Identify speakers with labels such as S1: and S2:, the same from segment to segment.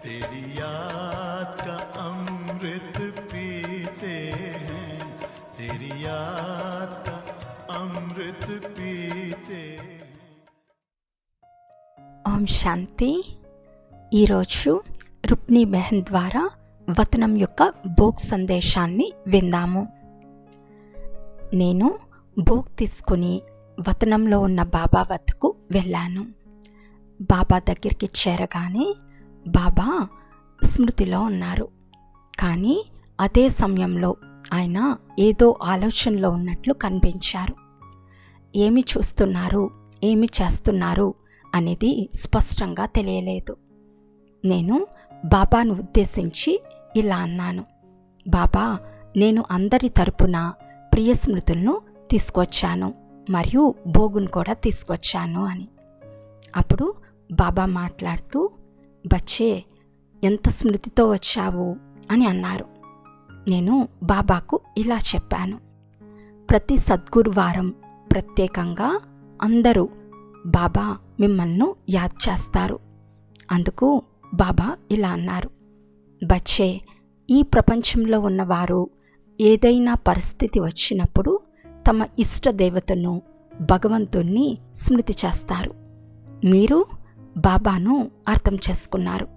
S1: तेरी याद का अमृत पीते हैं, तेरी याद का अमृत पीते हैं.
S2: ఓం శాంతి. ఈరోజు రుక్ని బెహన్ ద్వారా వతనం యొక్క భోగ్ సందేశాన్ని విందాము. నేను భోగ్ తీసుకుని వతనంలో ఉన్న బాబా వద్దకు వెళ్ళాను. బాబా దగ్గరికి చేరగానే బాబా స్మృతిలో ఉన్నారు. కానీ అదే సమయంలో ఆయన ఏదో ఆలోచనలో ఉన్నట్లు కనిపించారు. ఏమి చూస్తున్నారు, ఏమి చేస్తున్నారు అనేది స్పష్టంగా తెలియలేదు. నేను బాబాను ఉద్దేశించి ఇలా అన్నాను, బాబా, నేను అందరి తరపున ప్రియ స్మృతులను తీసుకొచ్చాను మరియు భోగును కూడా తీసుకొచ్చాను అని. అప్పుడు బాబా మాట్లాడుతూ, బచ్చే, ఎంత స్మృతితో వచ్చావు అని అన్నారు. నేను బాబాకు ఇలా చెప్పాను, ప్రతి సద్గురువారం ప్రత్యేకంగా అందరూ బాబా మిమ్మల్ని యాద్ చేస్తారు. అందుకు బాబా ఇలా అన్నారు, బచ్చే, ఈ ప్రపంచంలో ఉన్నవారు ఏదైనా పరిస్థితి వచ్చినప్పుడు తమ ఇష్ట దేవతను, భగవంతుణ్ణి స్మృతి చేస్తారు. మీరు బాబాను అర్థం చేసుకున్నారు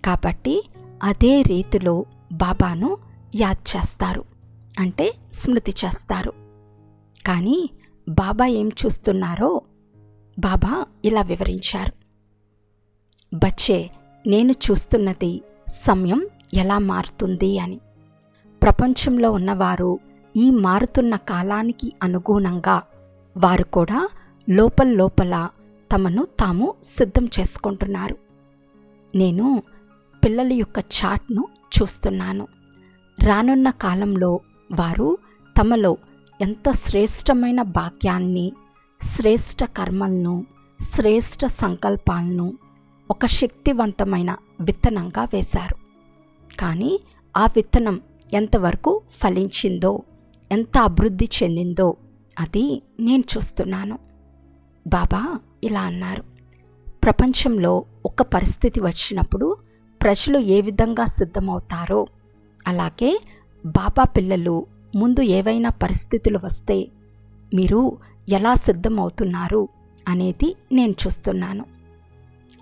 S2: కాబట్టి అదే రీతిలో బాబాను యాద్ చేస్తారు, అంటే స్మృతి చేస్తారు. కానీ బాబా ఏం చూస్తున్నారో బాబా ఇలా వివరించారు, బచ్చే, నేను చూస్తున్నది సమయం ఎలా మారుతుంది అని. ప్రపంచంలో ఉన్నవారు ఈ మారుతున్న కాలానికి అనుగుణంగా వారు కూడా లోపల తమను తాము సిద్ధం చేసుకుంటున్నారు. నేను పిల్లల యొక్క చాట్ను చూస్తున్నాను. రానున్న కాలంలో వారు తమలో ఎంత శ్రేష్టమైన భాగ్యాన్ని, శ్రేష్ట కర్మలను, శ్రేష్ట సంకల్పాలను ఒక శక్తివంతమైన విత్తనంగా వేశారు. కానీ ఆ విత్తనం ఎంతవరకు ఫలించిందో, ఎంత అభివృద్ధి చెందిందో అది నేను చూస్తున్నాను. బాబా ఇలా అన్నారు, ప్రపంచంలో ఒక పరిస్థితి వచ్చినప్పుడు ప్రజలు ఏ విధంగా సిద్ధమవుతారో అలాగే బాబా పిల్లలు ముందు ఏవైనా పరిస్థితులు వస్తే మీరు ఎలా సిద్ధమవుతున్నారు అనేది నేను చూస్తున్నాను.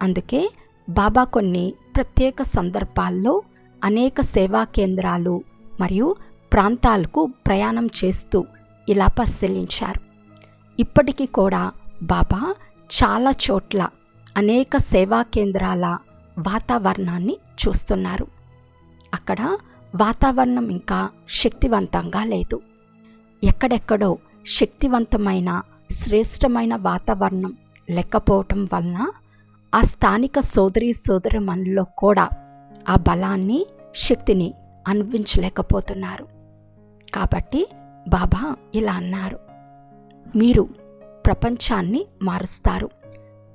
S2: అందుకే బాబా కొన్ని ప్రత్యేక సందర్భాల్లో అనేక సేవా కేంద్రాలు మరియు ప్రాంతాలకు ప్రయాణం చేస్తూ ఇలా పరిశీలించారు. ఇప్పటికీ కూడా బాబా చాలా చోట్ల అనేక సేవా కేంద్రాల వాతావరణాన్ని చూస్తున్నారు. అక్కడ వాతావరణం ఇంకా శక్తివంతంగా లేదు. ఎక్కడెక్కడో శక్తివంతమైన శ్రేష్టమైన వాతావరణం లేకపోవటం వలన ఆ స్థానిక సోదరీమణుల్లో కూడా ఆ బలాన్ని, శక్తిని అనుభవించలేకపోతున్నారు. కాబట్టి బాబా ఇలా అన్నారు, మీరు ప్రపంచాన్ని మారుస్తారు,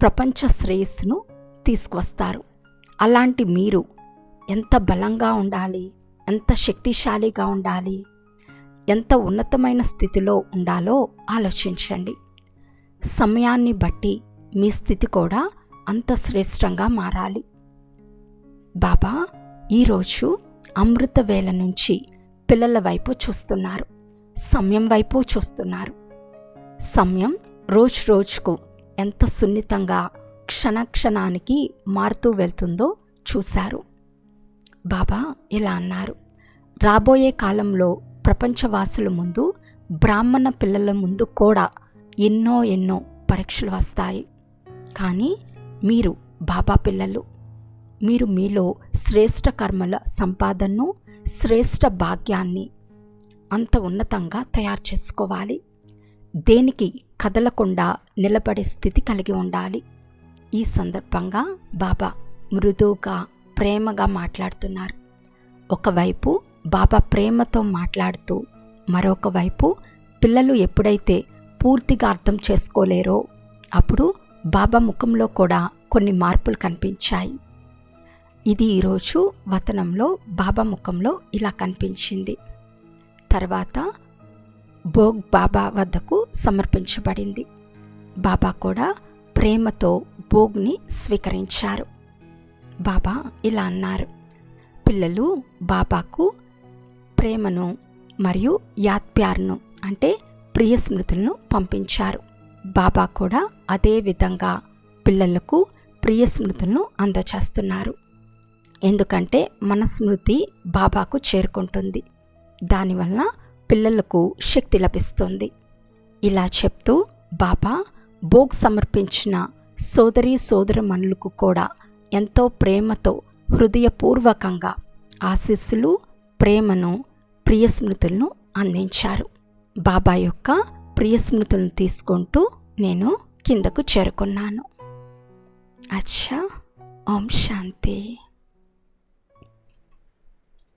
S2: ప్రపంచ శ్రేయస్సును తీసుకువస్తారు. అలాంటి మీరు ఎంత బలంగా ఉండాలి, ఎంత శక్తిశాలిగా ఉండాలి, ఎంత ఉన్నతమైన స్థితిలో ఉండాలో ఆలోచించండి. సమయాన్ని బట్టి మీ స్థితి కూడా అంత శ్రేష్టంగా మారాలి. బాబా ఈరోజు అమృత వేళ నుంచి పిల్లల వైపు చూస్తున్నారు, సమయం వైపు చూస్తున్నారు. సమయం రోజు రోజుకు ఎంత సున్నితంగా క్షణానికి మారుతూ వెళ్తుందో చూశారు. బాబా ఇలా అన్నారు, రాబోయే కాలంలో ప్రపంచవాసుల ముందు, బ్రాహ్మణ పిల్లల ముందు కూడా ఎన్నో పరీక్షలు వస్తాయి. కానీ మీరు బాబా పిల్లలు, మీరు మీలో శ్రేష్ట కర్మల సంపాదనను, శ్రేష్ట భాగ్యాన్ని అంత ఉన్నతంగా తయారు చేసుకోవాలి. దేనికి కదలకుండా నిలబడే స్థితి కలిగి ఉండాలి. ఈ సందర్భంగా బాబా మృదువుగా, ప్రేమగా మాట్లాడుతున్నారు. ఒకవైపు బాబా ప్రేమతో మాట్లాడుతూ, మరొక వైపు పిల్లలు ఎప్పుడైతే పూర్తిగా అర్థం చేసుకోలేరో అప్పుడు బాబా ముఖంలో కూడా కొన్ని మార్పులు కనిపించాయి. ఇది ఈరోజు వతనంలో బాబా ముఖంలో ఇలా కనిపించింది. తర్వాత భోగ్ బాబా వద్దకు సమర్పించబడింది. బాబా కూడా ప్రేమతో భోగ్ని స్వీకరించారు. బాబా ఇలా అన్నారు, పిల్లలు బాబాకు ప్రేమను మరియు యాద్ప్యార్ను అంటే ప్రియ స్మృతులను పంపించారు. బాబా కూడా అదే విధంగా పిల్లలకు ప్రియ స్మృతులను అందచేస్తున్నారు. ఎందుకంటే మన స్మృతి బాబాకు చేరుకుంటుంది, దానివల్ల పిల్లలకు శక్తి లభిస్తుంది. ఇలా చెప్తూ బాబా భోగ్ సమర్పించిన సోదరీ సోదరమణులకు కూడా ఎంతో ప్రేమతో హృదయపూర్వకంగా ఆశీస్సులు, ప్రేమను, ప్రియ స్మృతులను అందించారు. బాబా యొక్క ప్రియ స్మృతులను తీసుకుంటూ నేను కిందకు చేరుకున్నాను. అచ్చా, ఓం శాంతి.